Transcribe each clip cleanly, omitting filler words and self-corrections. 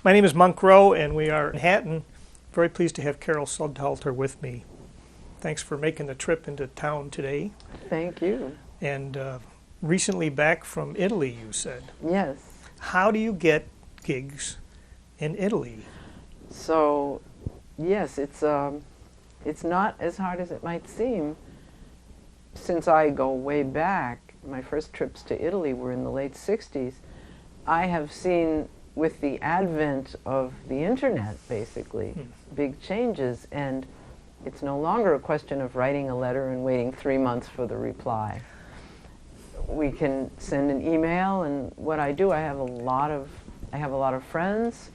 My name is Monk Rowe, and we are in Manhattan. Very pleased to have Carol Sudhalter with me. Thanks for making the trip into town today. Thank you. And recently back from Italy, you said. Yes. How do you get gigs in Italy? So, yes, it's not as hard as it might seem. Since I go way back, my first trips to Italy were in the late 60s. I have seen, with the advent of the internet, basically, big changes, and it's no longer a question of writing a letter and waiting 3 months for the reply. We can send an email, and what I do, I have a lot of friends,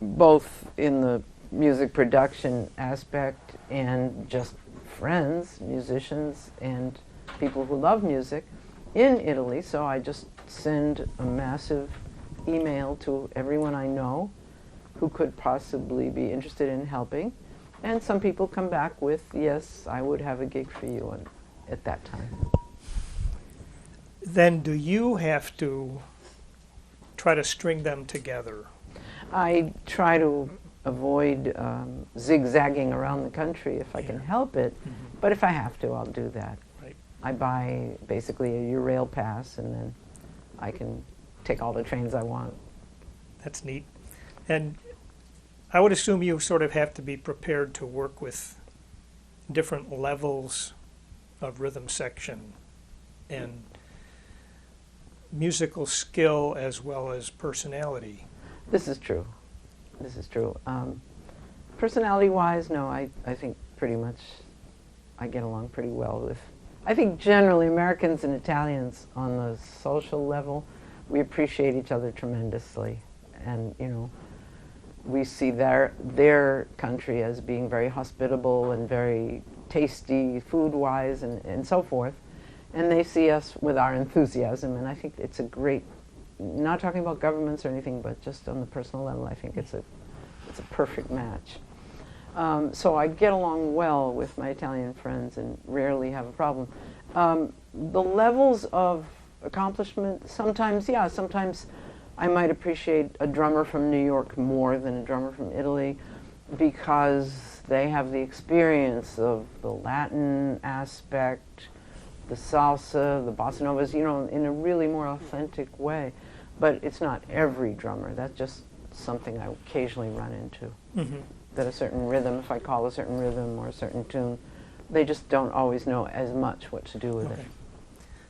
both in the music production aspect and just friends, musicians, and people who love music in Italy. So I just send a massive email to everyone I know who could possibly be interested in helping. And some people come back with, yes, I would have a gig for you at that time. Then do you have to try to string them together? I try to avoid zigzagging around the country if I can help it, but if I have to, I'll do that. Right. I buy basically a Eurail pass, and then I can take all the trains I want. That's neat. And I would assume you sort of have to be prepared to work with different levels of rhythm section and musical skill as well as personality. This is true. This is true. Personality-wise, no, I think pretty much I get along pretty well with. I think generally Americans and Italians on the social level, we appreciate each other tremendously, and we see their country as being very hospitable and very tasty food-wise and so forth, and they see us with our enthusiasm, and I think it's a great, not talking about governments or anything, but just on the personal level, I think it's a perfect match. So I get along well with my Italian friends and rarely have a problem. The levels of accomplishment, sometimes I might appreciate a drummer from New York more than a drummer from Italy because they have the experience of the Latin aspect, the salsa, the bossa novas, in a really more authentic way. But it's not every drummer. That's just something I occasionally run into. That a certain rhythm, if I call a certain rhythm or a certain tune, they just don't always know as much what to do with it.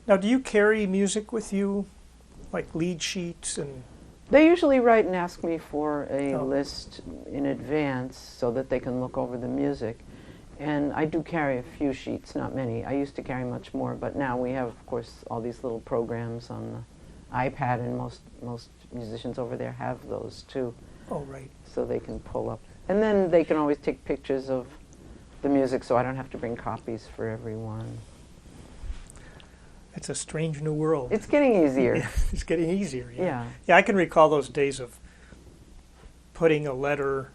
Now, do you carry music with you, like lead sheets and? They usually write and ask me for a list in advance so that they can look over the music. And I do carry a few sheets, not many. I used to carry much more, but now we have, of course, all these little programs on the iPad, and most musicians over there have those too. Oh, right. So they can pull up. And then they can always take pictures of the music, so I don't have to bring copies for everyone. It's a strange new world. It's getting easier. Yeah, it's getting easier. Yeah. Yeah, I can recall those days of putting a letter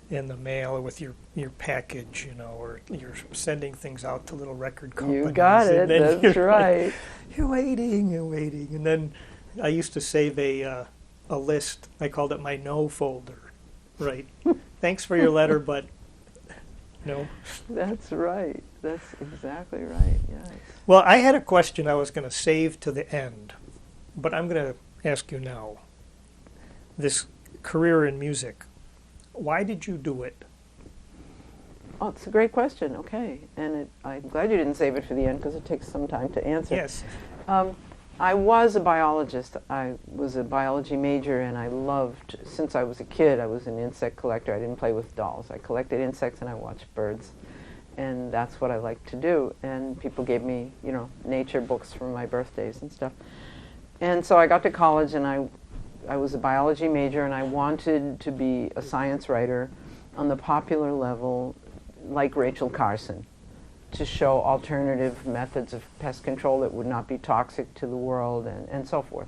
in the mail with your package, or you're sending things out to little record companies. You got it. That's right. You're waiting and waiting, and then I used to save a list. I called it my no folder. Right. Thanks for your letter, but no. That's right. That's exactly right. Yes. Well, I had a question I was going to save to the end, but I'm going to ask you now. This career in music, why did you do it? Oh, it's a great question. Okay. And I'm glad you didn't save it for the end because it takes some time to answer. Yes. I was a biologist. I was a biology major, and I loved, since I was a kid, I was an insect collector. I didn't play with dolls. I collected insects and I watched birds. And that's what I liked to do. And people gave me, nature books for my birthdays and stuff. And so I got to college, and I was a biology major, and I wanted to be a science writer on the popular level, like Rachel Carson, to show alternative methods of pest control that would not be toxic to the world and so forth.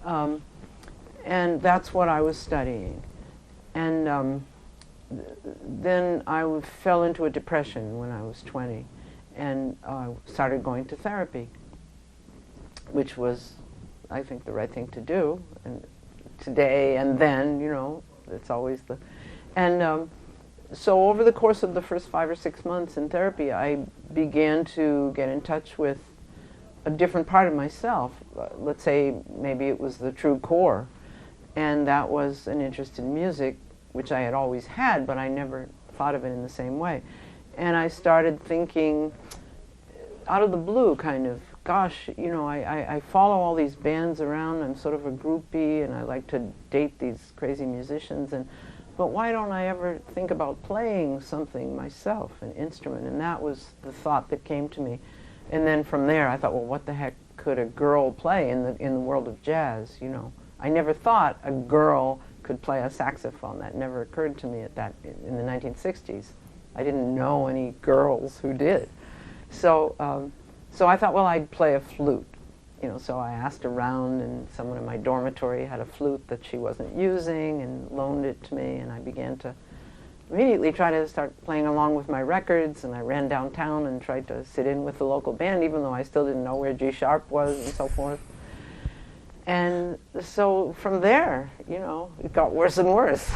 And that's what I was studying. And then I fell into a depression when I was 20 and started going to therapy, which was, I think, the right thing to do. And today and then, it's always the, and so over the course of the first 5 or 6 months in therapy, I began to get in touch with a different part of myself. Let's say maybe it was the true core, and that was an interest in music, which I had always had, but I never thought of it in the same way. And I started thinking, out of the blue, kind of, gosh, I follow all these bands around, I'm sort of a groupie, and I like to date these crazy musicians, but why don't I ever think about playing something myself, an instrument? And that was the thought that came to me. And then from there, I thought, well, what the heck could a girl play in the world of jazz, I never thought a girl could play a saxophone. That never occurred to me in the 1960s. I didn't know any girls who did. So I thought, well, I'd play a flute. So I asked around, and someone in my dormitory had a flute that she wasn't using and loaned it to me, and I began to immediately try to start playing along with my records, and I ran downtown and tried to sit in with the local band, even though I still didn't know where G sharp was and so forth. And so from there, it got worse and worse.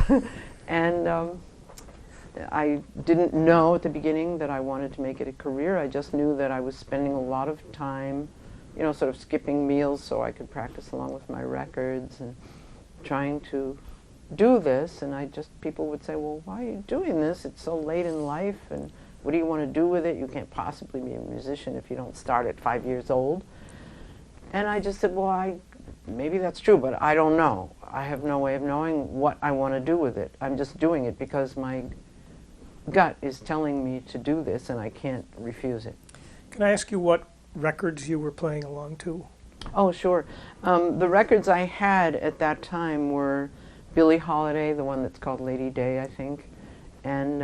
And I didn't know at the beginning that I wanted to make it a career. I just knew that I was spending a lot of time, sort of skipping meals so I could practice along with my records and trying to do this. And people would say, well, why are you doing this? It's so late in life, and what do you want to do with it? You can't possibly be a musician if you don't start at 5 years old. And I just said, well, maybe that's true, but I don't know. I have no way of knowing what I want to do with it. I'm just doing it because my gut is telling me to do this, and I can't refuse it. Can I ask you what records you were playing along to? Oh, sure. The records I had at that time were Billie Holiday, the one that's called Lady Day, I think, and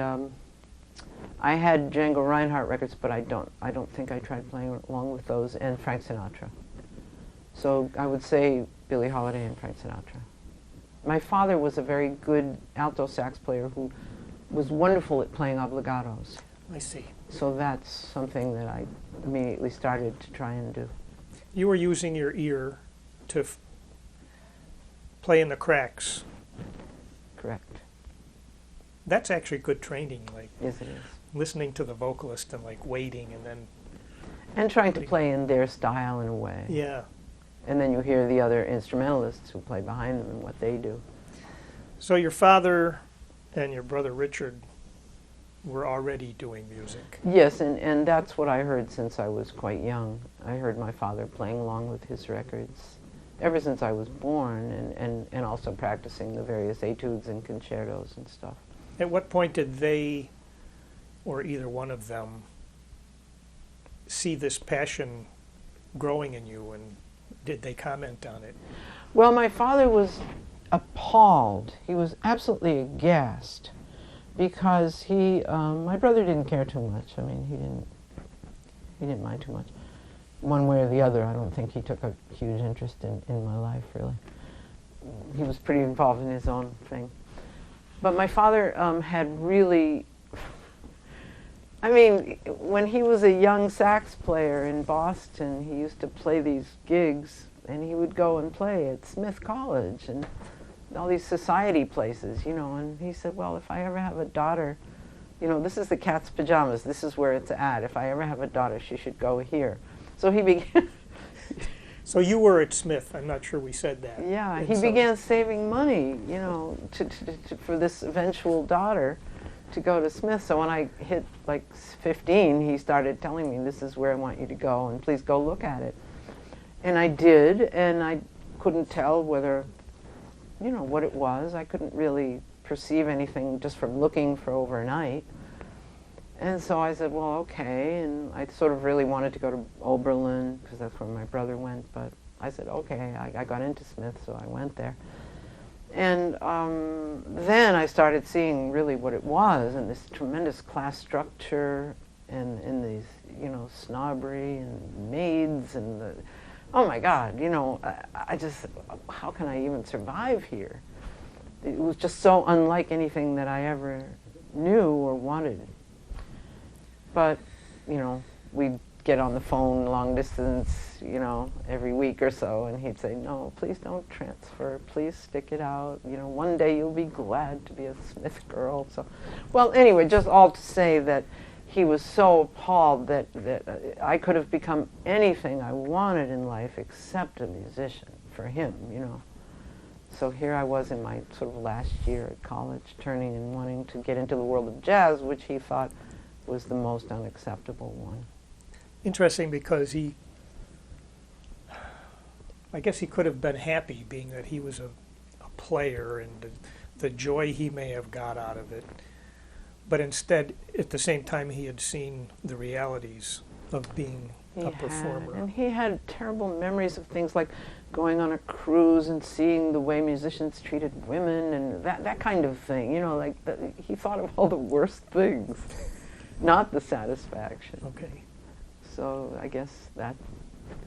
I had Django Reinhardt records, but I don't think I tried playing along with those, and Frank Sinatra. So I would say Billie Holiday and Frank Sinatra. My father was a very good alto sax player who was wonderful at playing obligatos. I see. So that's something that I immediately started to try and do. You were using your ear to play in the cracks. Correct. That's actually good training, Yes, it is. listening to the vocalist and waiting and then... And trying to play in their style in a way. Yeah. And then you hear the other instrumentalists who play behind them and what they do. So your father and your brother Richard were already doing music. Yes, and that's what I heard since I was quite young. I heard my father playing along with his records ever since I was born, and also practicing the various etudes and concertos and stuff. At what point did they, or either one of them, see this passion growing in you, and did they comment on it? Well, my father was appalled. He was absolutely aghast because my brother didn't care too much. I mean, he didn't mind too much. One way or the other, I don't think he took a huge interest in my life, really. He was pretty involved in his own thing. But my father had really, I mean, when he was a young sax player in Boston, he used to play these gigs, and he would go and play at Smith College and all these society places, and he said, well, if I ever have a daughter, this is the cat's pajamas, this is where it's at. If I ever have a daughter, she should go here. So he began... So you were at Smith. I'm not sure we said that. Yeah, he began saving money, for this eventual daughter to go to Smith. So when I hit 15, he started telling me, this is where I want you to go, and please go look at it. And I did, and I couldn't tell whether, what it was. I couldn't really perceive anything just from looking for overnight. And so I said, well, okay, and I sort of really wanted to go to Oberlin, because that's where my brother went, but I said, okay, I got into Smith, so I went there. And then I started seeing really what it was, and this tremendous class structure, and these, snobbery, and maids, and oh my God, I just, how can I even survive here? It was just so unlike anything that I ever knew or wanted. But, we get on the phone long distance, every week or so, and he'd say, "No, please don't transfer. Please stick it out. One day you'll be glad to be a Smith girl." So, well, anyway, just all to say that he was so appalled that I could have become anything I wanted in life except a musician for him, So here I was in my sort of last year at college, turning and wanting to get into the world of jazz, which he thought was the most unacceptable one. Interesting, because I guess he could have been happy, being that he was a player, and the joy he may have got out of it. But instead, at the same time, he had seen the realities of being a performer. And he had terrible memories of things like going on a cruise and seeing the way musicians treated women and that kind of thing. He thought of all the worst things, not the satisfaction. Okay. So I guess that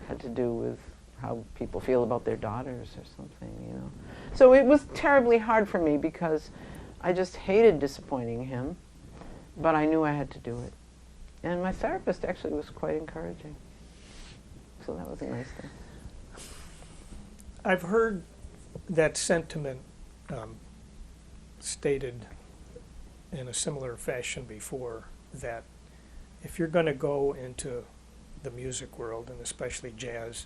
had to do with how people feel about their daughters or something, So it was terribly hard for me because I just hated disappointing him, but I knew I had to do it. And my therapist actually was quite encouraging. So that was a nice thing. I've heard that sentiment stated in a similar fashion before, that if you're going to go into the music world, and especially jazz,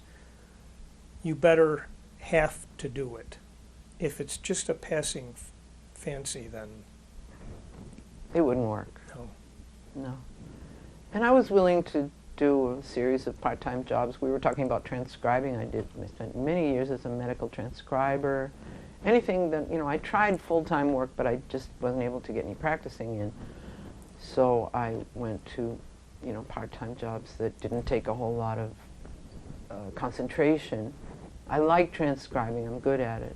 you better have to do it. If it's just a passing fancy, then it wouldn't work. No. And I was willing to do a series of part-time jobs. We were talking about transcribing. I spent many years as a medical transcriber. Anything that, I tried full-time work, but I just wasn't able to get any practicing in. So I went to, part-time jobs that didn't take a whole lot of concentration. I like transcribing. I'm good at it.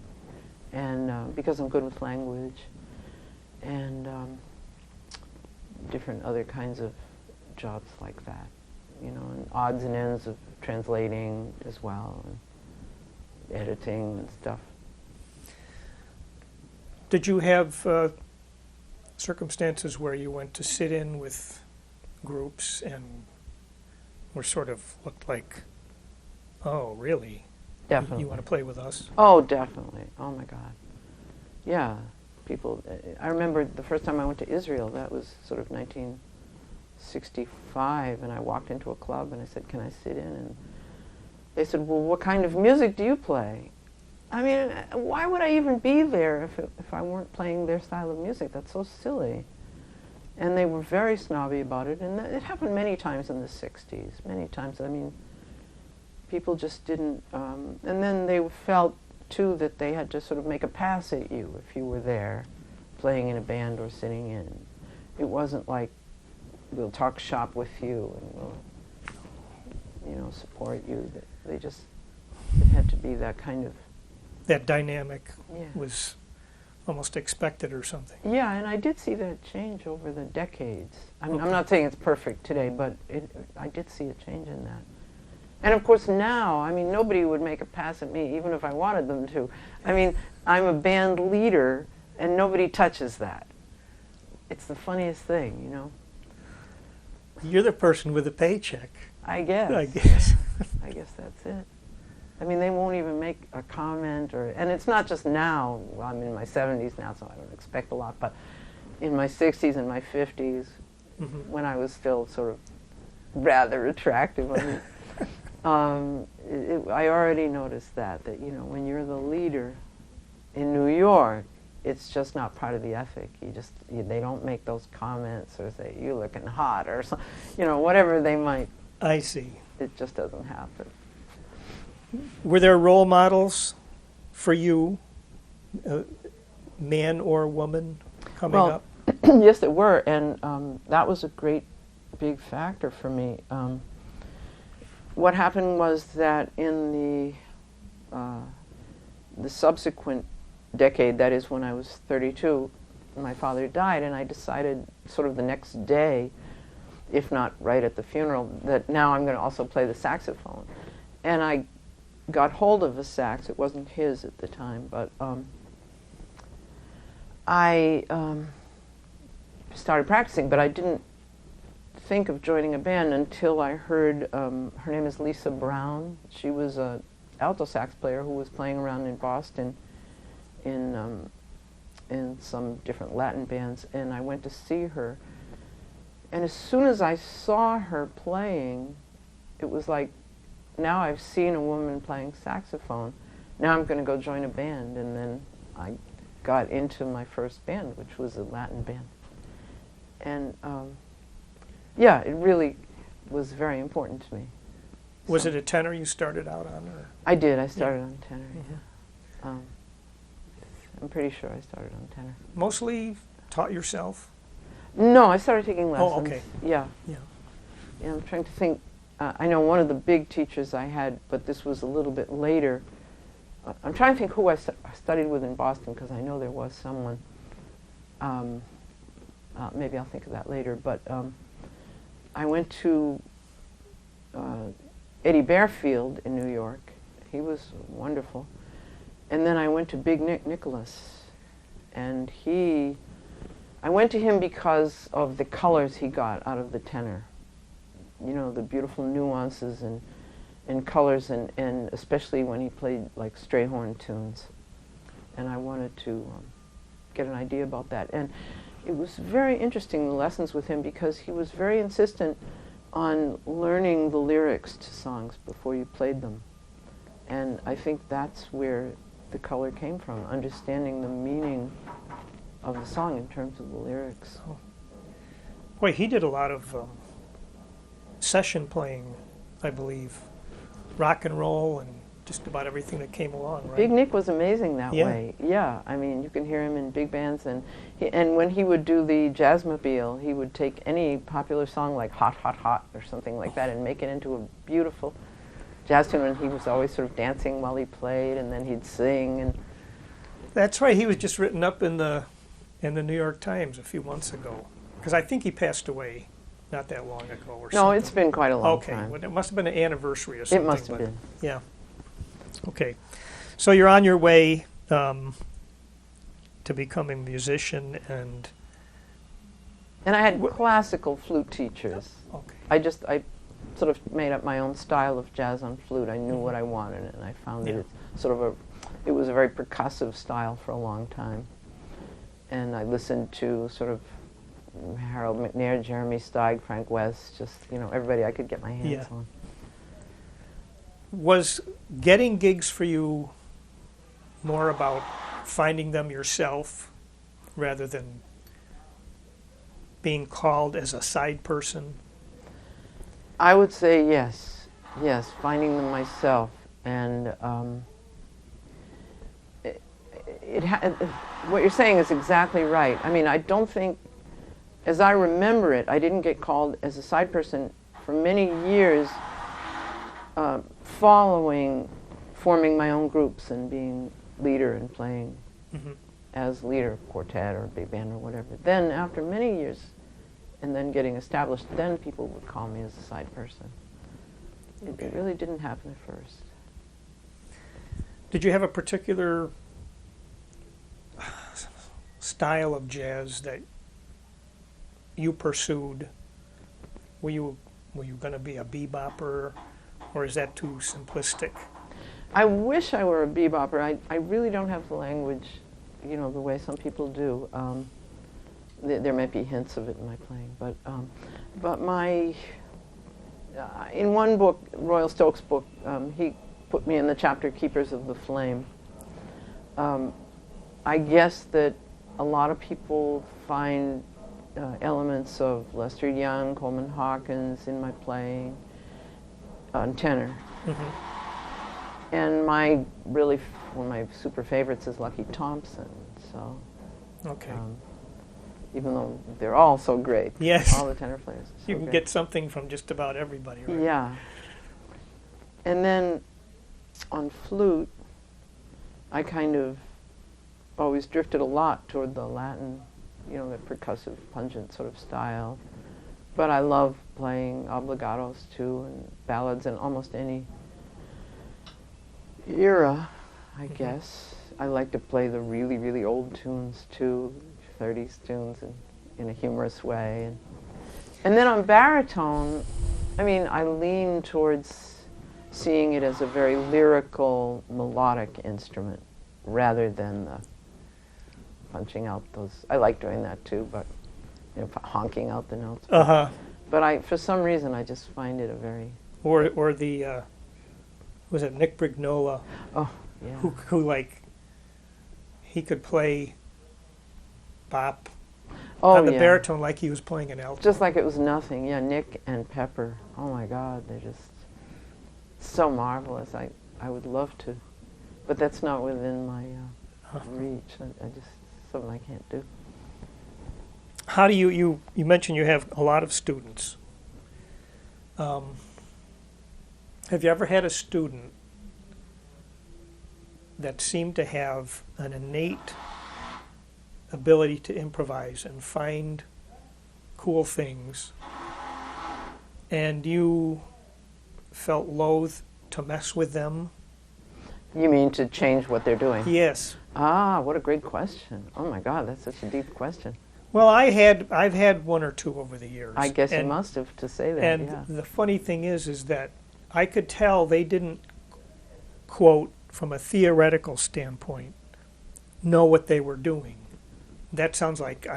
And because I'm good with language and different other kinds of jobs like that, and odds and ends of translating as well, and editing and stuff. Did you have circumstances where you went to sit in with groups and were sort of looked like, oh, really? Definitely. You want to play with us? Oh, definitely. Oh, my God. Yeah. People, I remember the first time I went to Israel, that was sort of 1965, and I walked into a club and I said, "Can I sit in?" And they said, "Well, what kind of music do you play?" I mean, why would I even be there if I weren't playing their style of music? That's so silly. And they were very snobby about it, and it happened many times in the 60s, many times. I mean, people just didn't, and then they felt too that they had to sort of make a pass at you if you were there playing in a band or sitting in. It wasn't like, we'll talk shop with you and we'll, support you. It had to be that kind of... That dynamic was almost expected or something. Yeah, and I did see that change over the decades. I mean, I'm not saying it's perfect today, but I did see a change in that. And of course now, I mean, nobody would make a pass at me, even if I wanted them to. I mean, I'm a band leader, and nobody touches that. It's the funniest thing, You're the person with the paycheck. I guess. I guess. I guess that's it. I mean, they won't even make a comment, and it's not just now. Well, I'm in my 70s now, so I don't expect a lot, but in my 60s and my 50s, when I was still sort of rather attractive, I already noticed that when you're the leader in New York, it's just not part of the ethic. They don't make those comments or say, "You're looking hot," or whatever they might. I see. It just doesn't happen. Were there role models for you, man or woman, coming up? Yes, there were, and that was a great big factor for me. What happened was that in the subsequent decade, that is when I was 32, my father died, and I decided sort of the next day, if not right at the funeral, that now I'm going to also play the saxophone. And I got hold of a sax. It wasn't his at the time, but I started practicing, but I didn't think of joining a band until I heard, her name is Lisa Brown. She was a alto sax player who was playing around in Boston in some different Latin bands, and I went to see her. And as soon as I saw her playing, it was like, now I've seen a woman playing saxophone. Now I'm going to go join a band. And then I got into my first band, which was a Latin band. And yeah, it really was very important to me. Was So- it a tenor you started out on? Or? I did. I started on tenor. Mhm. Yeah. I'm pretty sure I started on tenor. Mostly taught yourself? No, I started taking lessons. Oh, okay. Yeah. Yeah. Yeah, I'm trying to think. I know one of the big teachers I had, but this was a little bit later. I'm trying to think who I studied with in Boston, because I know there was someone. Maybe I'll think of that later. But I went to Eddie Bearfield in New York. He was wonderful. And then I went to Big Nick Nicholas. And I went to him because of the colors he got out of the tenor. You know, the beautiful nuances and colors, and especially when he played like Strayhorn tunes. And I wanted to get an idea about that. And it was very interesting, the lessons with him, because he was very insistent on learning the lyrics to songs before you played them. And I think that's where the color came from, understanding the meaning of the song in terms of the lyrics. Oh. Boy, he did a lot of session playing, I believe. Rock and roll and just about everything that came along, right? Big Nick was amazing that Yeah. way. Yeah, I mean, you can hear him in big bands, and when he would do the Jazzmobile, he would take any popular song like Hot, Hot, Hot or something like that and make it into a beautiful jazz tune, and he was always sort of dancing while he played, and then he'd sing. And That's right. He was just written up in the New York Times a few months ago, because I think he passed away not that long ago or something. no, it's been quite a long okay. time. Well, it must have been an anniversary or It something. must have but- been. Yeah. Okay. So you're on your way to becoming a musician, and And I had classical flute teachers. okay. I sort of made up my own style of jazz on flute. I knew what I wanted, and I found that Yeah. it's sort of it was a very percussive style for a long time. And I listened to sort of Harold McNair, Jeremy Steig, Frank West, just, you know, everybody I could get my hands Yeah. on. Was getting gigs for you more about finding them yourself rather than being called as a side person? I would say yes, finding them myself. And what you're saying is exactly right. I mean, I don't think, as I remember it, I didn't get called as a side person for many years forming my own groups and being leader and playing Mm-hmm. as leader of quartet or big band or whatever. Then after many years and then getting established, then people would call me as a side person. It really didn't happen at first. Did you have a particular style of jazz that you pursued? Were you going to be a bebopper, or is that too simplistic? I wish I were a bebopper. I really don't have the language, you know, the way some people do. There might be hints of it in my playing, but my in one book, Royal Stokes' book, he put me in the chapter Keepers of the Flame. I guess that a lot of people find elements of Lester Young, Coleman Hawkins in my playing on tenor. Mm-hmm. And one of my super favorites is Lucky Thompson. So, Okay. even though they're all so great, Yes. all the tenor players. Are so You can great. get something from just about everybody, right? Yeah. And then on flute, I kind of always drifted a lot toward the Latin, you know, the percussive, pungent sort of style. But I love playing obligatos too, and ballads in almost any era, I guess. I like to play the really, really old tunes too, 30s tunes, in a humorous way. And And then on baritone, I mean, I lean towards seeing it as a very lyrical, melodic instrument rather than the punching out those. I like doing that too, but honking out the notes. But for some reason, I just find it a very or the was it Nick Brignola? Oh, yeah. Who like he could play bop on the baritone like he was playing an alto. Just like it was nothing. Yeah, Nick and Pepper. Oh my God, they're just so marvelous. I would love to, but that's not within my reach. I just something I can't do. How do you mentioned you have a lot of students. Have you ever had a student that seemed to have an innate ability to improvise and find cool things, and you felt loath to mess with them? You mean to change what they're doing? Yes. Ah, what a great question. Oh my God, that's such a deep question. Well, I've had one or two over the years. I guess you must have to say that. And the funny thing is that I could tell they didn't, quote, from a theoretical standpoint, know what they were doing. That sounds like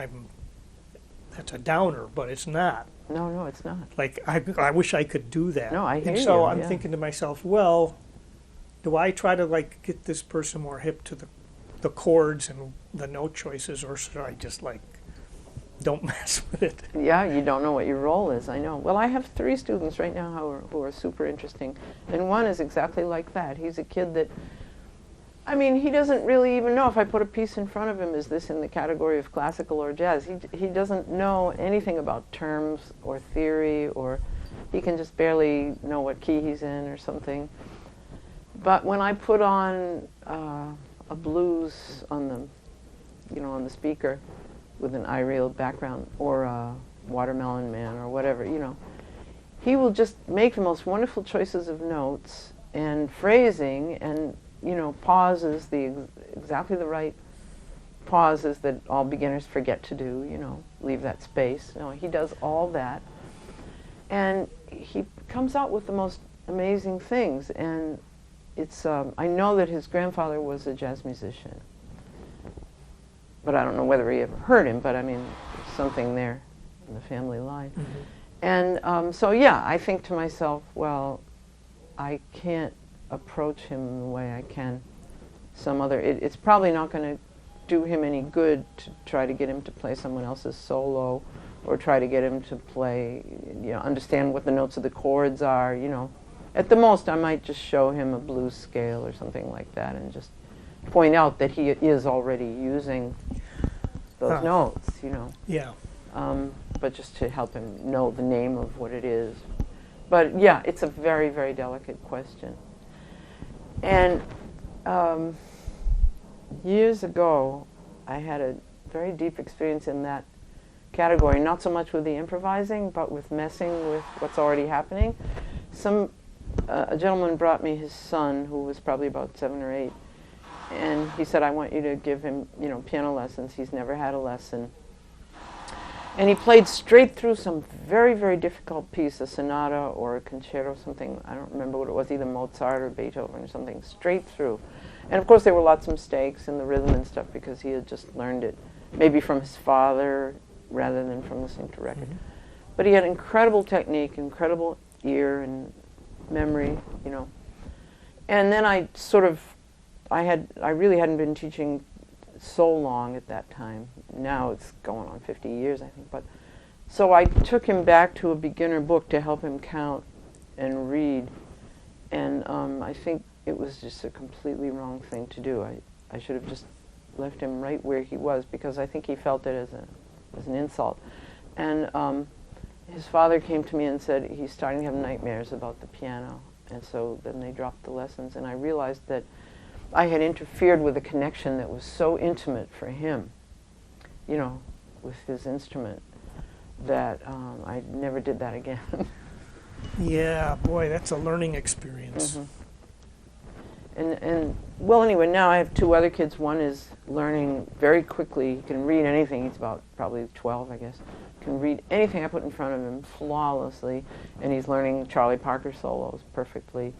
that's a downer, but it's not. No, it's not. Like, I wish I could do that. No, I hear you. And so I'm thinking to myself, well, do I try to like get this person more hip to the chords and the note choices, or should I just like don't mess with it? Yeah, you don't know what your role is, I know. Well, I have 3 students right now who are super interesting, and one is exactly like that. He's a kid that, I mean, he doesn't really even know if I put a piece in front of him, is this in the category of classical or jazz? He doesn't know anything about terms or theory, or he can just barely know what key he's in or something. But when I put on a blues on the speaker with an I-reel background, or a Watermelon Man or whatever, he will just make the most wonderful choices of notes and phrasing and pauses, exactly the right pauses that all beginners forget to do, leave that space. He does all that. And he comes out with the most amazing things. And it's, I know that his grandfather was a jazz musician, but I don't know whether he ever heard him, but I mean, there's something there in the family line. Mm-hmm. And so, yeah, I think to myself, well, I can't approach him the way I can some other. It's probably not going to do him any good to try to get him to play someone else's solo, or try to get him to play, understand what the notes of the chords are, At the most, I might just show him a blues scale or something like that and just point out that he is already using those notes, Yeah. But just to help him know the name of what it is. But yeah, it's a very, very delicate question. And years ago, I had a very deep experience in that category, not so much with the improvising, but with messing with what's already happening. A gentleman brought me his son, who was probably about 7 or 8, and he said, I want you to give him, piano lessons. He's never had a lesson. And he played straight through some very, very difficult piece, a sonata or a concerto, something, I don't remember what it was, either Mozart or Beethoven or something, straight through. And of course there were lots of mistakes in the rhythm and stuff because he had just learned it, maybe from his father rather than from listening to record. Mm-hmm. But he had incredible technique, incredible ear and memory, And then I really hadn't been teaching so long at that time. Now it's going on 50 years, I think. But so I took him back to a beginner book to help him count and read. And I think it was just a completely wrong thing to do. I should have just left him right where he was, because I think he felt it as an insult. And his father came to me and said he's starting to have nightmares about the piano. And so then they dropped the lessons, and I realized that I had interfered with a connection that was so intimate for him, with his instrument, that I never did that again. Yeah, boy, that's a learning experience. Mm-hmm. And well, anyway, now I have two other kids. One is learning very quickly. He can read anything. He's about probably 12, I guess. Can read anything I put in front of him flawlessly, and he's learning Charlie Parker solos perfectly.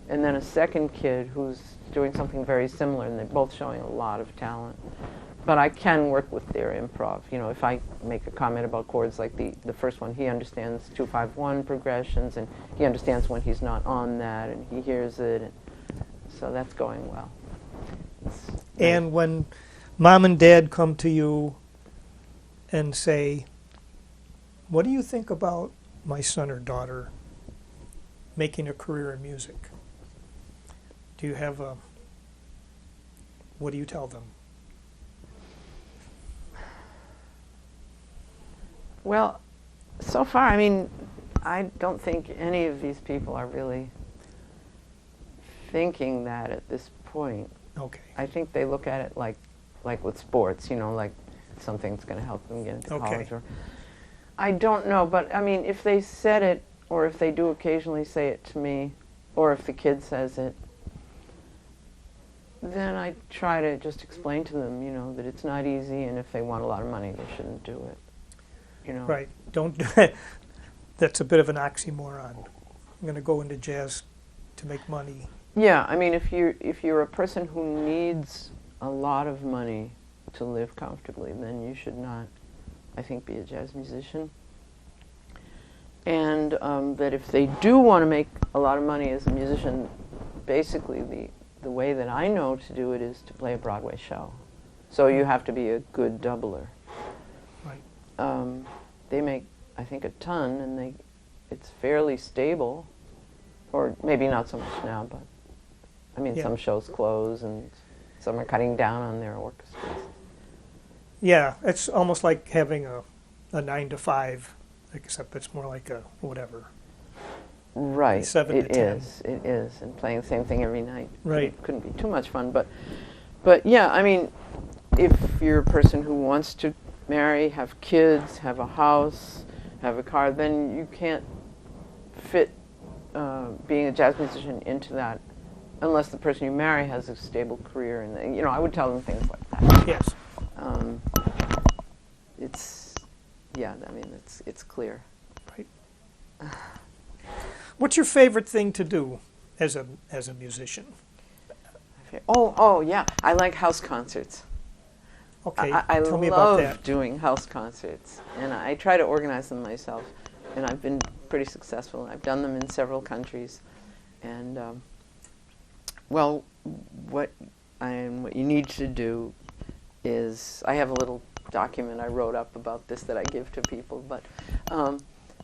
And then a second kid who's doing something very similar, and they're both showing a lot of talent. But I can work with their improv. You know, if I make a comment about chords like the first one, he understands 2-5-1 progressions, and he understands when he's not on that, and he hears it. And so that's going well. And when mom and dad come to you and say, what do you think about my son or daughter making a career in music? Do you have what do you tell them? Well, so far, I mean, I don't think any of these people are really thinking that at this point. Okay. I think they look at it like with sports, you know, like something's going to help them get into college. Or I don't know, but I mean, if they said it, or if they do occasionally say it to me, or if the kid says it, then I try to just explain to them, you know, that it's not easy, and if they want a lot of money, they shouldn't do it. You know. Right. Don't do it. That's a bit of an oxymoron. I'm going to go into jazz to make money. Yeah, I mean, if you're a person who needs a lot of money to live comfortably, then you should not, I think, be a jazz musician. And that if they do want to make a lot of money as a musician, basically the way that I know to do it is to play a Broadway show. So you have to be a good doubler. Right. They make, I think, a ton, and it's fairly stable, or maybe not so much now, but I mean, some shows close, and some are cutting down on their orchestras. Yeah, it's almost like having a 9-to-5, except it's more like a whatever. Right. 7 to 10. It is, and playing the same thing every night. Right. It couldn't be too much fun, but yeah, I mean, if you're a person who wants to marry, have kids, have a house, have a car, then you can't fit being a jazz musician into that unless the person you marry has a stable career. And you know, I would tell them things like that. Yes. I mean, it's clear. Right. What's your favorite thing to do as a musician? Oh yeah, I like house concerts. Okay, I tell me about that. love doing house concerts, and I try to organize them myself, and I've been pretty successful. I've done them in several countries, and well, what you need to do is, I have a little document I wrote up about this that I give to people, but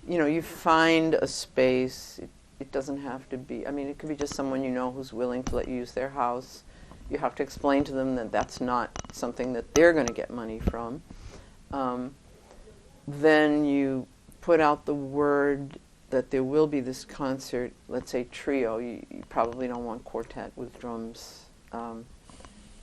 you know, you find a space. It doesn't have to be, I mean, it could be just someone you know who's willing to let you use their house. You have to explain to them that that's not something that they're going to get money from. Then you put out the word that there will be this concert, let's say trio. You probably don't want quartet with drums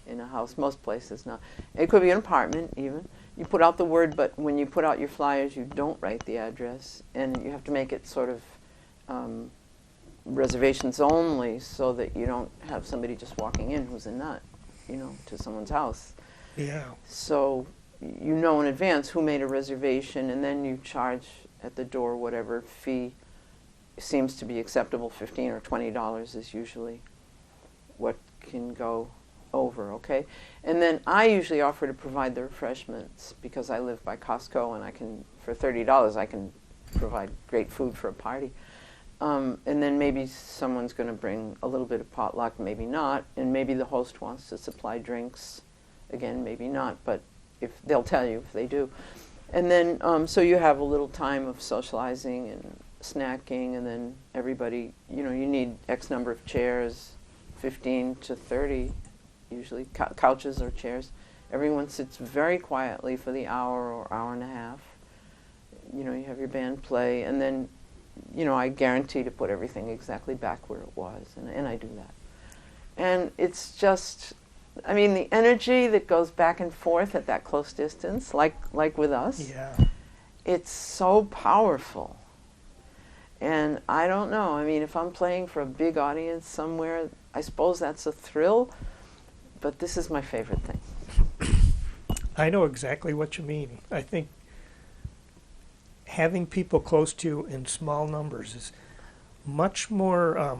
in a house. Most places not. It could be an apartment even. You put out the word, but when you put out your flyers, you don't write the address, and you have to make it sort of reservations only, so that you don't have somebody just walking in who's a nut, you know, to someone's house. Yeah. So you know in advance who made a reservation, and then you charge at the door whatever fee seems to be acceptable. $15 or $20 is usually what can go over, okay? And then I usually offer to provide the refreshments, because I live by Costco, and I can, for $30, I can provide great food for a party. And then maybe someone's going to bring a little bit of potluck, maybe not, and maybe the host wants to supply drinks. Again, maybe not, but if they'll tell you if they do. And then, so you have a little time of socializing and snacking, and then everybody, you know, you need X number of chairs, 15 to 30, usually, couches or chairs. Everyone sits very quietly for the hour or hour and a half. You know, you have your band play, and then, you know, I guarantee to put everything exactly back where it was, and I do that. And it's just, I mean, the energy that goes back and forth at that close distance, like with us, Yeah. it's so powerful. And I don't know. I mean, if I'm playing for a big audience somewhere, I suppose that's a thrill, but this is my favorite thing. I know exactly what you mean. I think having people close to you in small numbers is much more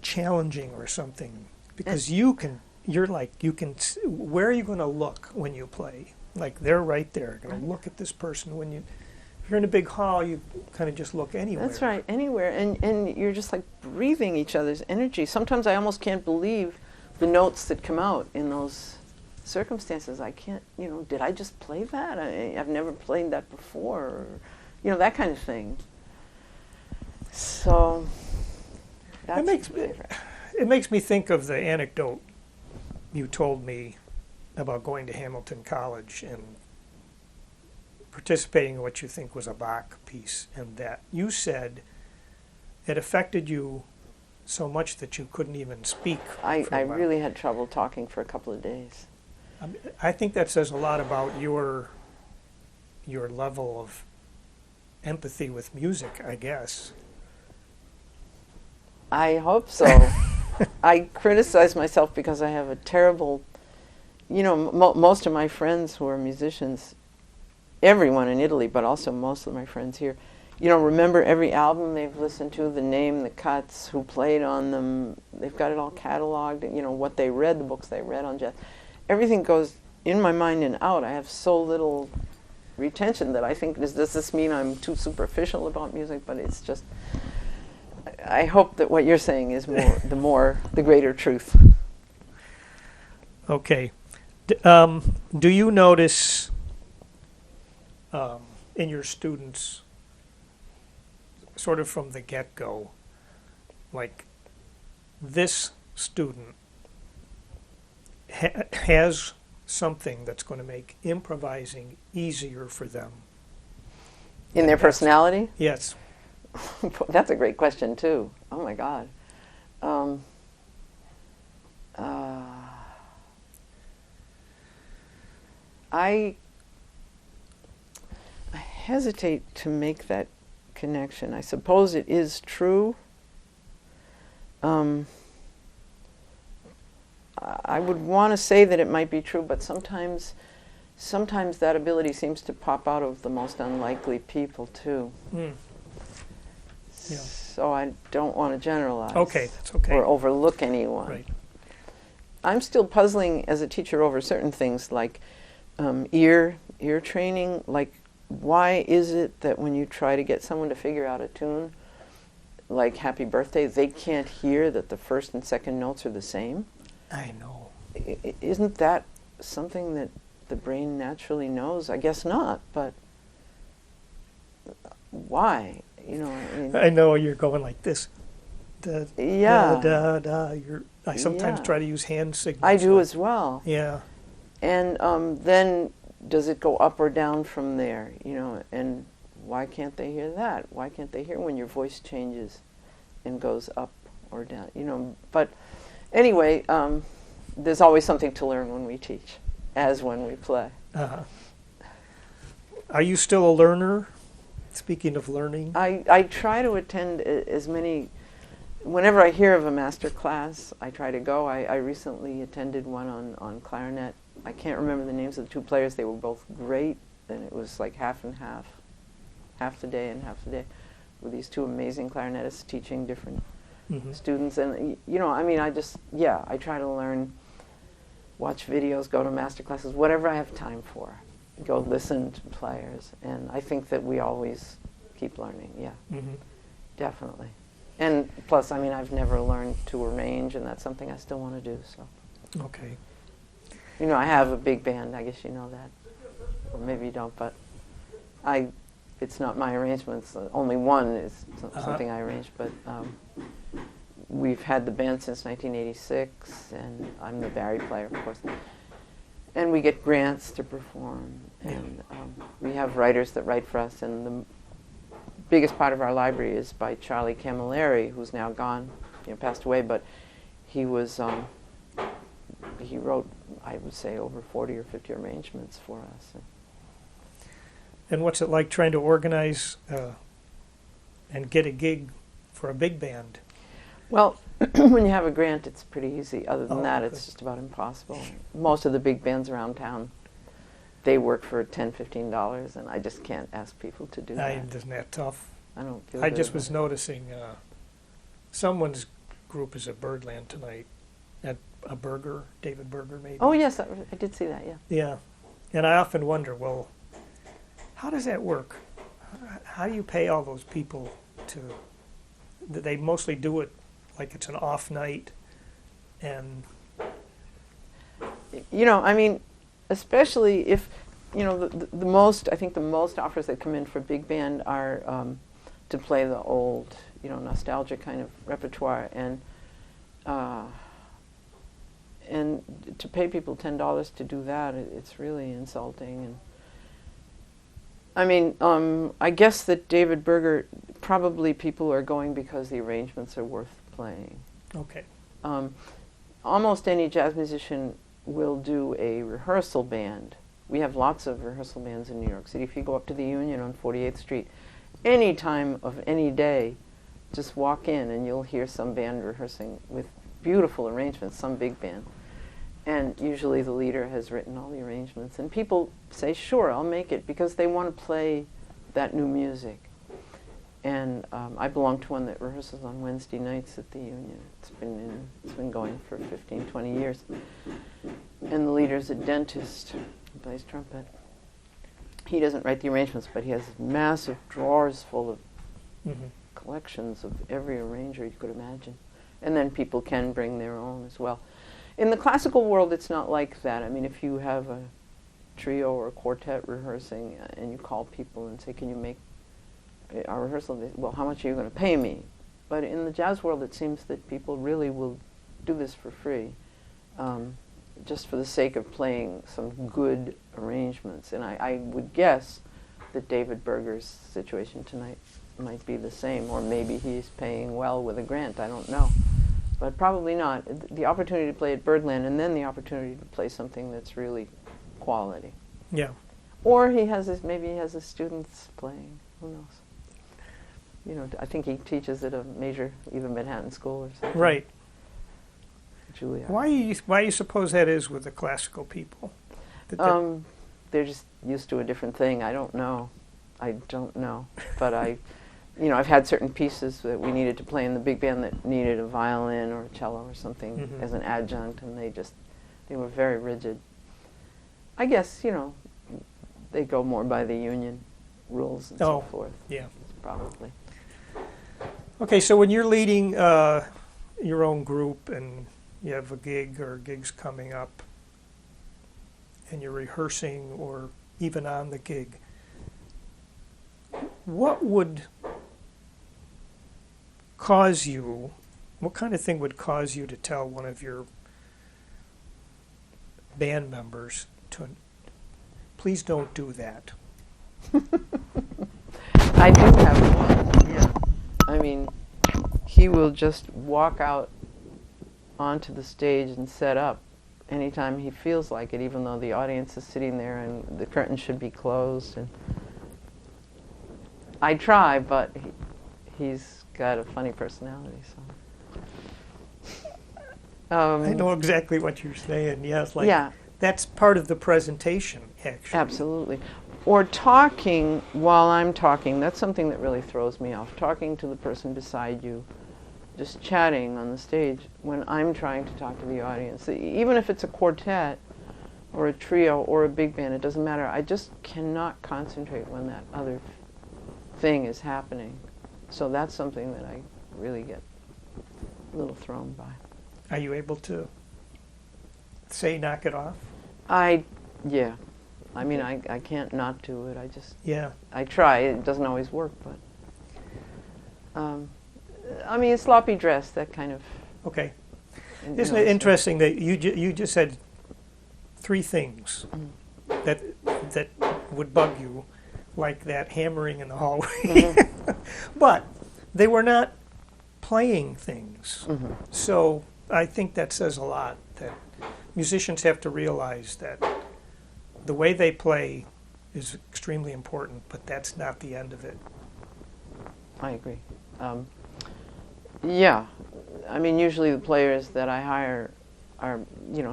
challenging or something, because you can where are you going to look when you play? Like, they're right there. You're going to look at this person. If you're in a big hall, you kind of just look anywhere. That's right, anywhere. And you're just like breathing each other's energy. Sometimes I almost can't believe the notes that come out in those circumstances. I can't, did I just play that? I've never played that before. Or, that kind of thing. So that's my favorite. It makes me think of the anecdote you told me about going to Hamilton College and participating in what you think was a Bach piece, and that you said it affected you so much that you couldn't even speak. I really had trouble talking for a couple of days. I think that says a lot about your level of empathy with music, I guess. I hope so. I criticize myself because I have a terrible, most of my friends who are musicians, everyone in Italy, but also most of my friends here, remember every album they've listened to, the name, the cuts, who played on them. They've got it all cataloged, what they read, the books they read on jazz. Everything goes in my mind and out. I have so little retention that I think, does this mean I'm too superficial about music? But it's just, I hope that what you're saying is the greater truth. Okay. Do you notice in your students, sort of from the get-go, like this student has something that's going to make improvising easier for them? In their personality? Yes. That's a great question, too. Oh, my God. I hesitate to make that connection. I suppose it is true. I would want to say that it might be true, but sometimes that ability seems to pop out of the most unlikely people, too. Mm. Yeah. So I don't want to generalize. Okay, that's okay. Or overlook anyone. Right. I'm still puzzling as a teacher over certain things like ear training. Like, why is it that when you try to get someone to figure out a tune, like Happy Birthday, they can't hear that the first and second notes are the same? I know. Isn't that something that the brain naturally knows? I guess not, but why? I know you're going like this. Yeah. I sometimes try to use hand signals. I do as well. Yeah. And then does it go up or down from there? And why can't they hear that? Why can't they hear when your voice changes and goes up or down? But anyway, there's always something to learn when we teach, as when we play. Uh-huh. Are you still a learner? Speaking of learning, I try to attend as many. Whenever I hear of a master class, I try to go. I recently attended one on clarinet. I can't remember the names of the two players. They were both great, and it was like half and half the day and half the day, with these two amazing clarinetists teaching different students. And I try to learn, watch videos, go to master classes, whatever I have time for. Go listen to players, and I think that we always keep learning. Yeah, definitely. And plus, I've never learned to arrange, and that's something I still want to do. So, okay. I have a big band. I guess you know that, or maybe you don't. But it's not my arrangements. Only one is something I arranged. But we've had the band since 1986, and I'm the bari player, of course. And we get grants to perform, and we have writers that write for us, and the biggest part of our library is by Charlie Camilleri, who's now gone, passed away, but he was, he wrote, I would say, over 40 or 50 arrangements for us. And what's it like trying to organize and get a gig for a big band? Well, when you have a grant, it's pretty easy. Other than Oh, that, okay. it's just about impossible. Most of the big bands around town, they work for $10, $15, and I just can't ask people to do that. Isn't that tough? I don't feel I good just about was it. noticing someone's group is at Birdland tonight at a Burger, David Burger maybe. Oh, yes, I did see that, yeah. Yeah. And I often wonder, well, how does that work? How do you pay all those people to, they mostly do it like it's an off night and, You know, I mean, especially if, you know, the most, I think the most offers that come in for big band are to play the old, you know, nostalgic kind of repertoire, and to pay people $10 to do that, it's really insulting. And I mean, I guess that David Berger, probably people are going because the arrangements are worth playing. okay. Almost any jazz musician will do a rehearsal band. We have lots of rehearsal bands in New York City. If you go up to the Union on 48th Street, any time of any day, just walk in and you'll hear some band rehearsing with beautiful arrangements, some big band. And usually the leader has written all the arrangements. And people say, sure, I'll make it, because they want to play that new music. And I belong to one that rehearses on Wednesday nights at the Union. It's been going for 15, 20 years. And the leader's a dentist who plays trumpet. He doesn't write the arrangements, but he has massive drawers full of Mm-hmm. collections of every arranger you could imagine. And then people can bring their own as well. In the classical world, it's not like that. I mean, if you have a trio or a quartet rehearsing and you call people and say, can you make our rehearsal? They, well, how much are you going to pay me? But in the jazz world, it seems that people really will do this for free, just for the sake of playing some good arrangements. And I would guess that David Berger's situation tonight might be the same, or maybe he's paying well with a grant, I don't know. But probably not. The opportunity to play at Birdland, and then the opportunity to play something that's really quality. Yeah. Or maybe he has his students playing, who knows. You know, I think he teaches at a major, even Manhattan school or something. Right. Juilliard. Why do you suppose that is with the classical people? That They're just used to a different thing. I don't know. But I've had certain pieces that we needed to play in the big band that needed a violin or a cello or something Mhm. as an adjunct, and they were very rigid. I guess, they go more by the union rules and so forth. Yeah. Probably. Okay, so when you're leading your own group and you have a gig or gigs coming up and you're rehearsing or even on the gig, what kind of thing would cause you to tell one of your band members to, please don't do that? I do have one. Yeah. I mean, he will just walk out onto the stage and set up anytime he feels like it, even though the audience is sitting there and the curtain should be closed. And I try, but he's got a funny personality. So I know exactly what you're saying. Yes, yeah, that's part of the presentation, actually. absolutely. Or talking while I'm talking. That's something that really throws me off. Talking to the person beside you, just chatting on the stage when I'm trying to talk to the audience. Even if it's a quartet or a trio or a big band, it doesn't matter. I just cannot concentrate when that other thing is happening. So that's something that I really get a little thrown by. Are you able to say knock it off? Yeah. I mean, I can't not do it. Yeah. I try. It doesn't always work, but I mean, sloppy dress, that kind of. Okay. Isn't it interesting that you just said three things that would bug you, like that hammering in the hallway, Mm-hmm. but they were not playing things. Mm-hmm. So I think that says a lot, that musicians have to realize that the way they play is extremely important, but that's not the end of it. I agree. Yeah, I mean, usually the players that I hire are,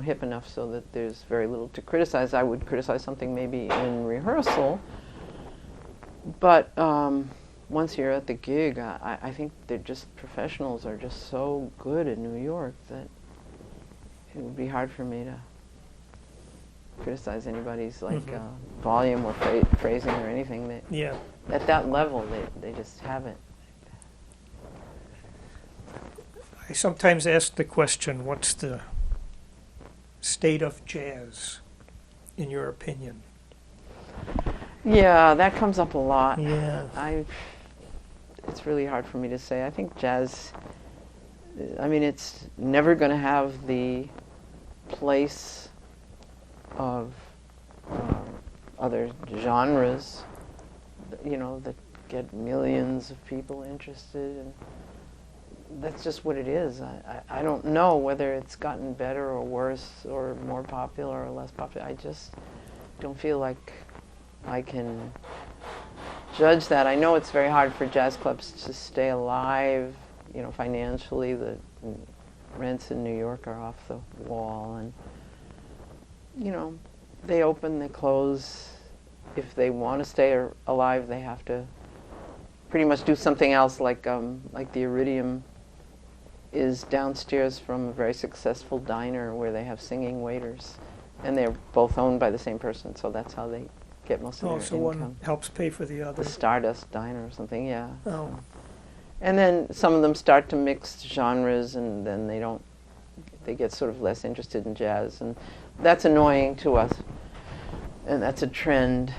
hip enough so that there's very little to criticize. I would criticize something maybe in rehearsal, but once you're at the gig, I think professionals are just so good in New York that it would be hard for me to criticize anybody's volume or phrasing or anything. Yeah. At that level, they just have it. I sometimes ask the question, what's the state of jazz, in your opinion? Yeah, that comes up a lot. Yeah. It's really hard for me to say. I think jazz, it's never going to have the place of other genres, that get millions of people interested, and that's just what it is. I don't know whether it's gotten better or worse or more popular or less popular. I just don't feel like I can judge that. I know it's very hard for jazz clubs to stay alive, financially. The rents in New York are off the wall, and they open, they close. If they want to stay alive, they have to pretty much do something else, like the Iridium is downstairs from a very successful diner where they have singing waiters, and they're both owned by the same person, so that's how they get most of their so income. one helps pay for the other. The Stardust Diner or something, yeah. Oh. So. And then some of them start to mix genres, and then they get sort of less interested in jazz, and that's annoying to us, and that's a trend,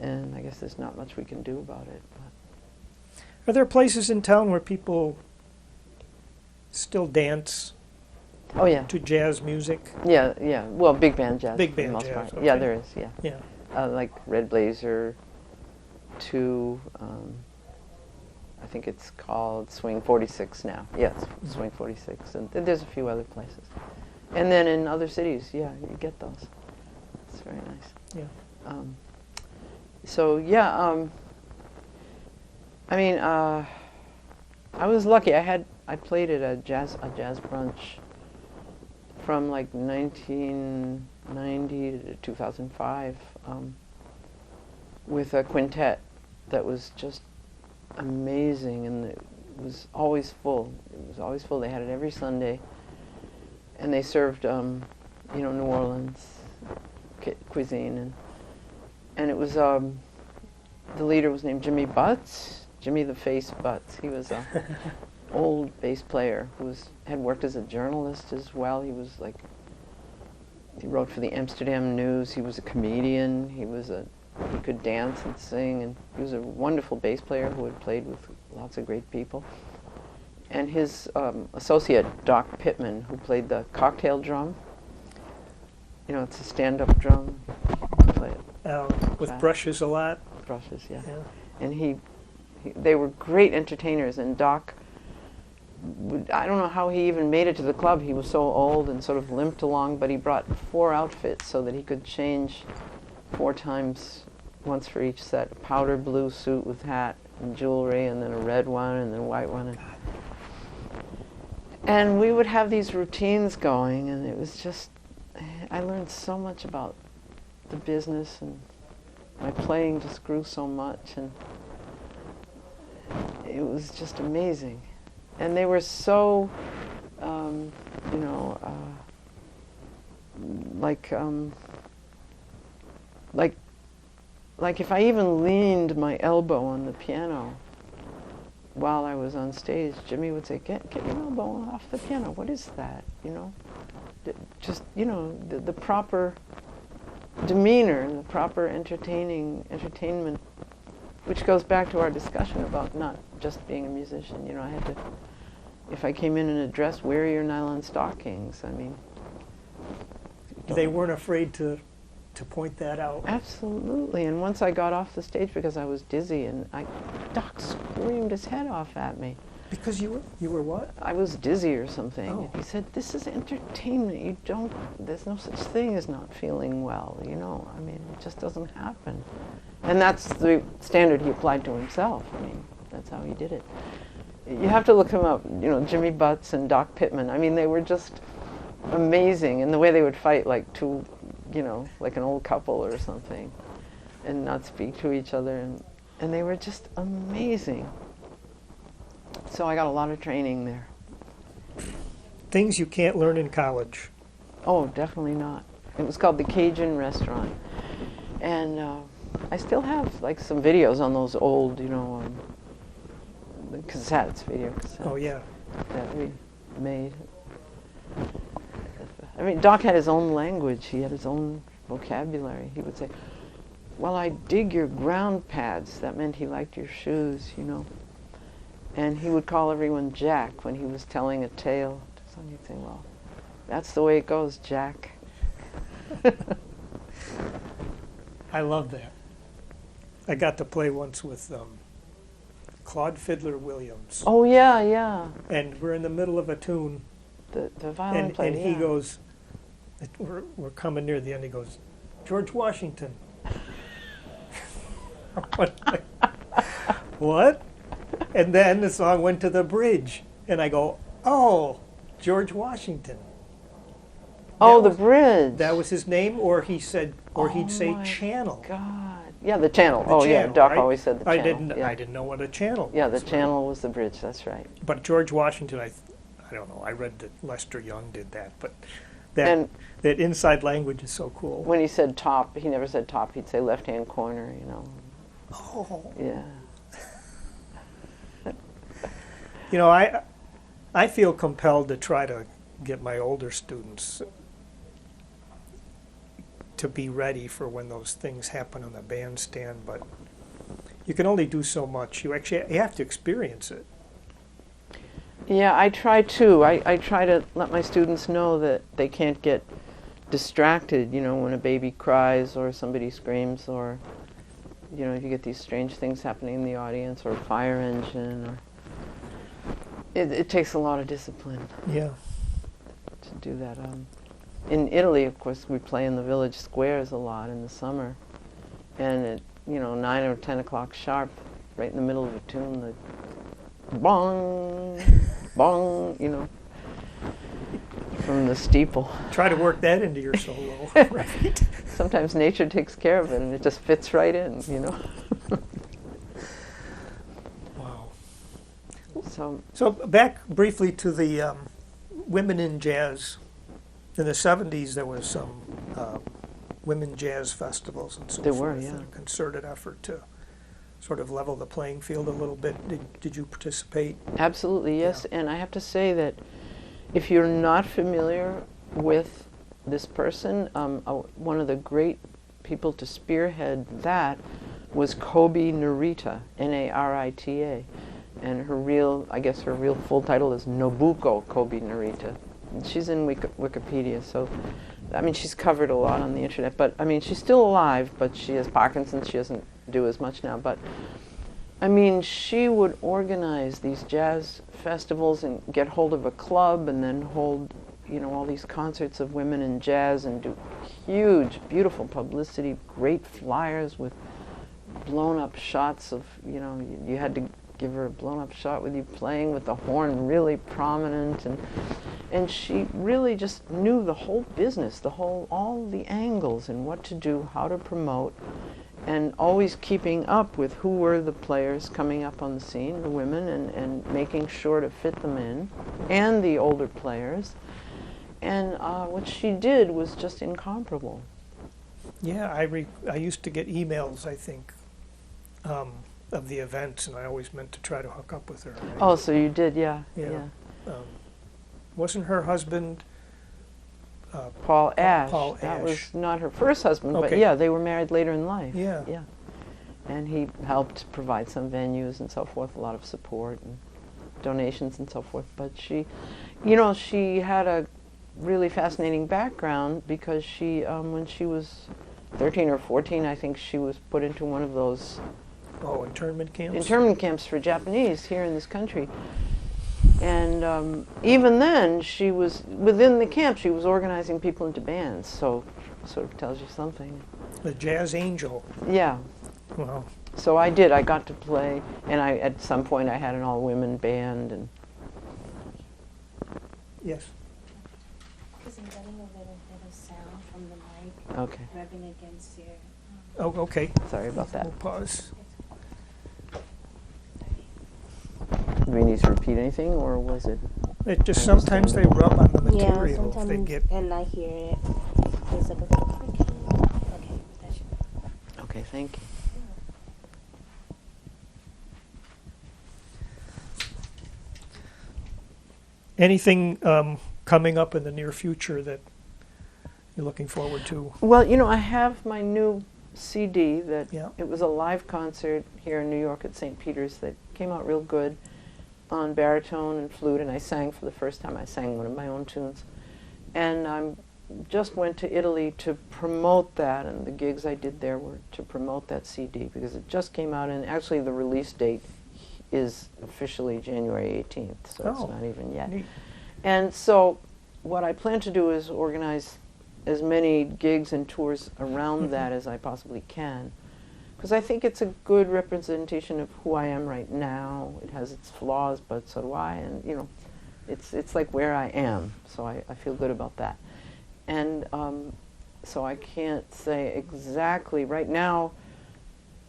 and I guess there's not much we can do about it. But. Are there places in town where people still dance Oh yeah. to jazz music? Yeah, yeah. Well, big band jazz. Big for the band most jazz, part. okay. Yeah, there is. Yeah. Yeah. Like Red Blazer, 2. I think it's called Swing 46 now. Yes, Swing 46, and there's a few other places. And then in other cities, yeah, you get those. It's very nice. Yeah. So yeah, I was lucky. I played at a jazz brunch from like 1990 to 2005 with a quintet that was just amazing, and it was always full. It was always full. They had it every Sunday, and they served New Orleans cuisine, and it was the leader was named Jimmy Butts, Jimmy the Face Butts. He was a old bass player who had worked as a journalist as well. He wrote for the Amsterdam News. He was a comedian. He could dance and sing, and he was a wonderful bass player who had played with lots of great people. And his associate, Doc Pittman, who played the cocktail drum. It's a stand-up drum. Play it With brushes a lot? Brushes, yeah. Yeah. And they were great entertainers, and Doc, I don't know how he even made it to the club. He was so old and sort of limped along, but he brought 4 outfits so that he could change 4 times, once for each set. A powder blue suit with hat and jewelry, and then a red one, and then a white one. And we would have these routines going, and it was just, I learned so much about the business, and my playing just grew so much, and it was just amazing. And they were so, like if I even leaned my elbow on the piano while I was on stage, Jimmy would say, "Get your elbow off the piano. What is that?" Just the proper demeanor and the proper entertainment, which goes back to our discussion about not just being a musician. I had to, if I came in a dress, wear your nylon stockings. They weren't afraid to point that out. Absolutely. And once I got off the stage because I was dizzy, and Doc screamed his head off at me. Because you were what? I was dizzy or something. Oh. He said, "This is entertainment. There's no such thing as not feeling well, it just doesn't happen." And that's the standard he applied to himself. That's how he did it. You have to look him up, you know, Jimmy Butts and Doc Pittman. I mean, they were just amazing, and the way they would fight like two, you know, like an old couple or something, and not speak to each other, and they were just amazing. So I got a lot of training there. Things you can't learn in college. Oh, definitely not. It was called the Cajun Restaurant, and I still have like some videos on those old, you know, the cassettes, video cassettes. Oh yeah. That we made. I mean, Doc had his own language. He had his own vocabulary. He would say, "Well, I dig your ground pads." That meant he liked your shoes, you know. And he would call everyone Jack when he was telling a tale. So you'd say, "Well, that's the way it goes, Jack." I love that. I got to play once with Claude Fiddler Williams. Oh yeah, yeah. And we're in the middle of a tune, The violin and player. he yeah. goes, we're coming near the end, he goes, "George Washington." What? And then the song went to the bridge, and I go, "Oh, George Washington." Oh, That the bridge. That was his name, or he said, or he'd say my channel. God. Yeah, the channel. The Oh yeah, channel, Doc right? always said the channel. I didn't know what a channel Yeah, the was. channel was the bridge. That's right. But George Washington, I don't know. I read that Lester Young did that, but And that inside language is so cool. when he said top, he never said top. He'd say left-hand corner. You know. Oh, Yeah. you know, I feel compelled to try to get my older students to be ready for when those things happen on the bandstand, but you can only do so much. You have to experience it. Yeah, I try to. I try to let my students know that they can't get distracted, you know, when a baby cries or somebody screams, or, you know, you get these strange things happening in the audience, or a fire engine, or it takes a lot of discipline Yeah. to do that. In Italy, of course, we play in the village squares a lot in the summer, and at, you know, 9 or 10 o'clock sharp, right in the middle of a tune, the bong, bong, you know, from the steeple. Try to work that into your solo, right? Sometimes nature takes care of it, and it just fits right in, you know. Wow. So back briefly to the women in jazz. In the 70s, there was some women jazz festivals and so There forth. were, yeah. A concerted effort to sort of level the playing field a little bit. Did you participate? absolutely, yes. And I have to say that if you're not familiar with this person, one of the great people to spearhead that was Kobe Narita, Narita. And her real, I guess her real full title is Nobuko Kobe Narita. And she's in Wikipedia, so, I mean, she's covered a lot on the internet, but, I mean, she's still alive, but she has Parkinson's, she doesn't do as much now, but, I mean, she would organize these jazz festivals and get hold of a club and then hold, you know, all these concerts of women in jazz and do huge, beautiful publicity, great flyers with blown-up shots of, you know, you had to give her a blown-up shot with you playing with the horn really prominent, and she really just knew the whole business, all the angles and what to do, how to promote, and always keeping up with who were the players coming up on the scene, the women, and making sure to fit them in, and the older players. And what she did was just incomparable. Yeah, I used to get emails, I think, of the events, and I always meant to try to hook up with her. Oh, so you did, yeah. Wasn't her husband Paul Ash. Paul That Ash. was not her first husband, but Okay. yeah, they were married later in life. Yeah. Yeah. And he helped provide some venues and so forth, a lot of support and donations and so forth. But she, you know, she had a really fascinating background because she, when she was 13 or 14, I think she was put into one of those internment camps? internment camps for Japanese here in this country. And even then, she was, within the camp, she was organizing people into bands, so sort of tells you something. The Jazz Angel. Yeah. Wow. So I did. I got to play, and at some point I had an all-women band, and Yes. Because I'm getting a little bit of sound from the mic okay. rubbing against your. Oh, okay. Sorry about that. We'll pause. Do we need to repeat anything, or was it? It just sometimes they rub on the Yeah, material if they sometimes, get. and I hear it. There's like a little clicking. Okay, that should. Okay, thank you. Anything coming up in the near future that you're looking forward to? Well, I have my new CD that Yeah. it was a live concert here in New York at St. Peter's that came out real good on baritone and flute, and I sang for the first time. I sang one of my own tunes. And I just went to Italy to promote that, and the gigs I did there were to promote that CD because it just came out, and actually the release date is officially January 18th, so it's not even yet. Neat. And so what I plan to do is organize as many gigs and tours around that as I possibly can, because I think it's a good representation of who I am right now. It has its flaws, but so do I, and it's like where I am, so I feel good about that. And so I can't say exactly right now.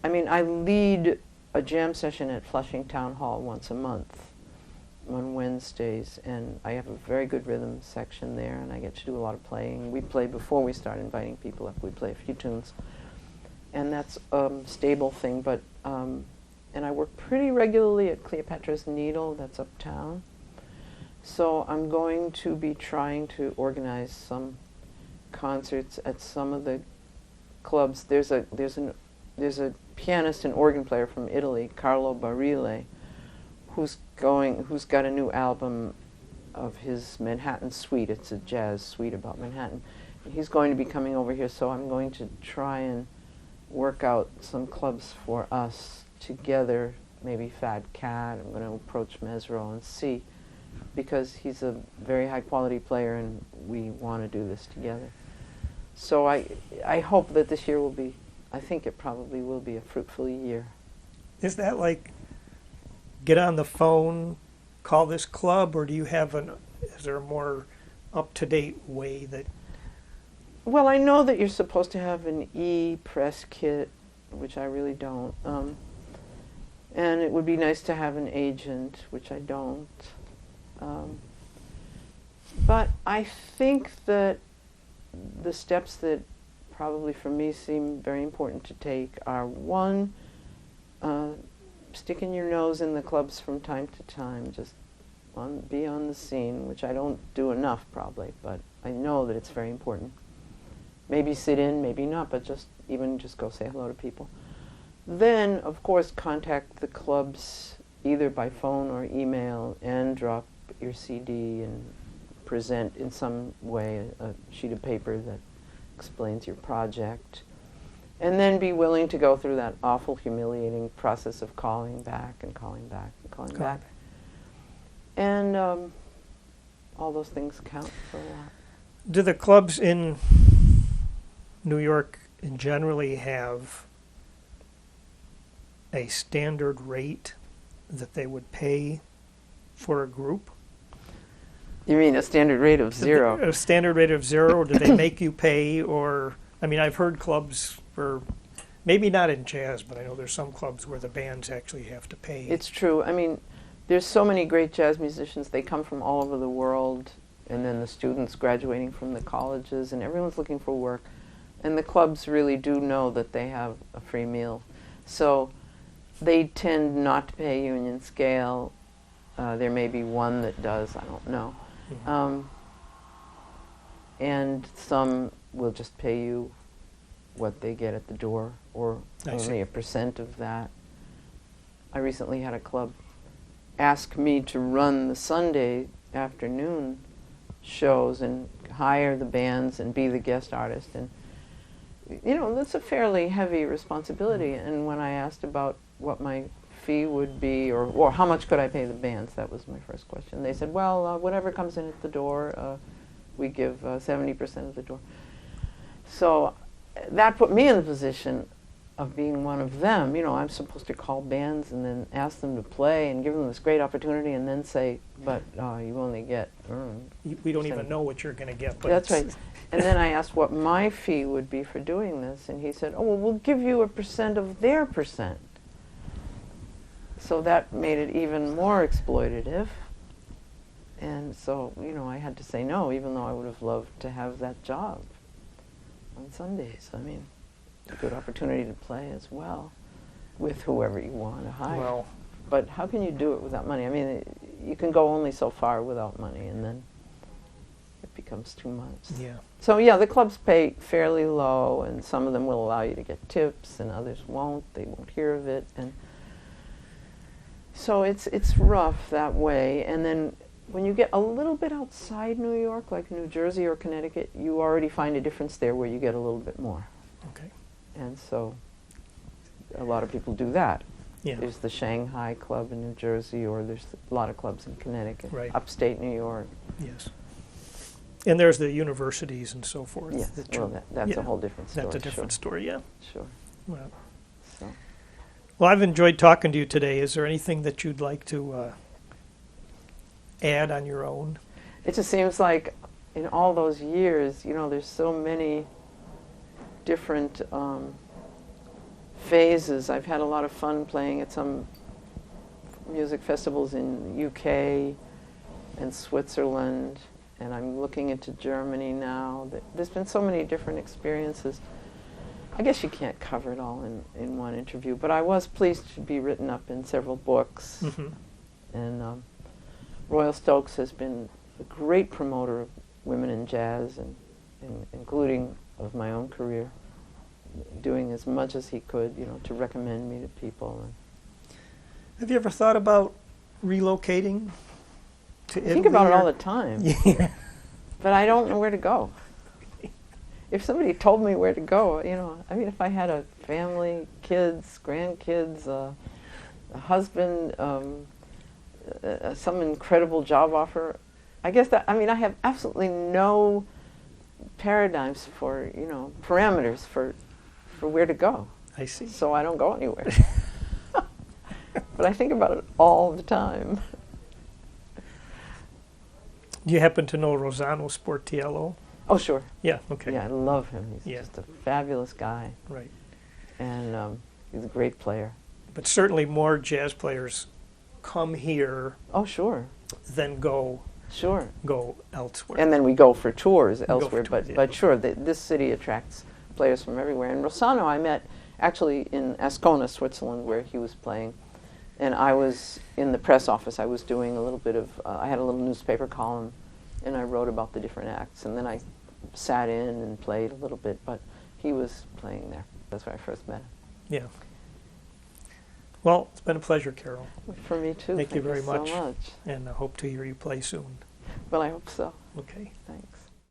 I mean, I lead a jam session at Flushing Town Hall once a month on Wednesdays, and I have a very good rhythm section there, and I get to do a lot of playing. We play before we start inviting people up. We play a few tunes, and that's a stable thing. But and I work pretty regularly at Cleopatra's Needle, that's uptown. So I'm going to be trying to organize some concerts at some of the clubs. There's a pianist and organ player from Italy, Carlo Barile, who's got a new album of his Manhattan Suite. It's a jazz suite about Manhattan. He's going to be coming over here, so I'm going to try and work out some clubs for us together, maybe Fat Cat. I'm going to approach Mesro and see, because he's a very high quality player and we want to do this together. So I hope that this year will be, I think it probably will be a fruitful year. Is that like get on the phone, call this club, or do you have is there a more up-to-date way that? Well, I know that you're supposed to have an e-press kit, which I really don't. And it would be nice to have an agent, which I don't. But I think that the steps that probably for me seem very important to take are, one, sticking your nose in the clubs from time to time, just be on the scene, which I don't do enough probably, but I know that it's very important. Maybe sit in, maybe not, but just go say hello to people. Then, of course, contact the clubs either by phone or email and drop your CD and present in some way a sheet of paper that explains your project. And then be willing to go through that awful, humiliating process of calling back and calling back and calling back. And all those things count for a lot. Do the clubs in New York generally have a standard rate that they would pay for a group? You mean a standard rate of zero? A standard rate of zero, or do they make you pay? Or, I mean, I've heard clubs for, maybe not in jazz, but I know there's some clubs where the bands actually have to pay. It's true. I mean, there's so many great jazz musicians. They come from all over the world, and then the students graduating from the colleges, and everyone's looking for work. And the clubs really do know that they have a free meal. So they tend not to pay union scale. There may be one that does, I don't know. And some will just pay you what they get at the door, or only a % of that. I recently had a club ask me to run the Sunday afternoon shows and hire the bands and be the guest artist, and that's a fairly heavy responsibility. And when I asked about what my fee would be, or how much could I pay the bands, that was my first question. They said, well, whatever comes in at the door, we give 70% of the door. So that put me in the position of being one of them. You know, I'm supposed to call bands and then ask them to play and give them this great opportunity and then say, but you only get... We don't even know what you're going to get. But That's right. And then I asked what my fee would be for doing this, and he said, oh, well, we'll give you a percent of their percent. So that made it even more exploitative. And so, you know, I had to say no, even though I would have loved to have that job on Sundays. I mean, a good opportunity to play as well with whoever you want to hire. Well, but how can you do it without money? I mean, you can go only so far without money, and then it becomes too much. yeah. So yeah, the clubs pay fairly low, and some of them will allow you to get tips, and others won't. They won't hear of it, and so it's rough that way. And then when you get a little bit outside New York, like New Jersey or Connecticut, you already find a difference there where you get a little bit more. Okay. And so a lot of people do that. Yeah. There's the Shanghai Club in New Jersey, or there's a lot of clubs in Connecticut, Right. upstate New York. Yes. And there's the universities and so forth. Yes, that well, you- that's yeah, a whole different story. That's a different story, yeah. Sure. Well, So. well, I've enjoyed talking to you today. Is there anything that you'd like to add on your own? It just seems like in all those years, you know, there's so many different phases. I've had a lot of fun playing at some music festivals in UK and Switzerland, and I'm looking into Germany now. There's been so many different experiences. I guess you can't cover it all in one interview, but I was pleased to be written up in several books. Mm-hmm. And Royal Stokes has been a great promoter of women in jazz, and including of my own career, doing as much as he could, you know, to recommend me to people. And Have you ever thought about relocating to Italy? I think about it all or- the time, Yeah. but I don't know where to go. If somebody told me where to go, you know, I mean, if I had a family, kids, grandkids, a husband, some incredible job offer, I guess that, I mean, I have absolutely no paradigms for, you know, parameters for where to go. I see. So I don't go anywhere. But I think about it all the time. Do you happen to know Rossano Sportiello? Oh, sure. Yeah, okay. Yeah, I love him. He's Yeah. just a fabulous guy. Right. And he's a great player. But certainly more jazz players come here Oh, sure. than go Sure. elsewhere. And then we go for tours for elsewhere. tours, yeah. But sure, this city attracts players from everywhere. And Rossano I met actually in Ascona, Switzerland, where he was playing. And I was in the press office. I was doing a little bit of, I had a little newspaper column, and I wrote about the different acts. And then I sat in and played a little bit, but he was playing there. That's where I first met him. Yeah. Well, it's been a pleasure, Carol, For me too. Thank you very much. so much. and I hope to hear you play soon. Well, I hope so. Okay. Thanks.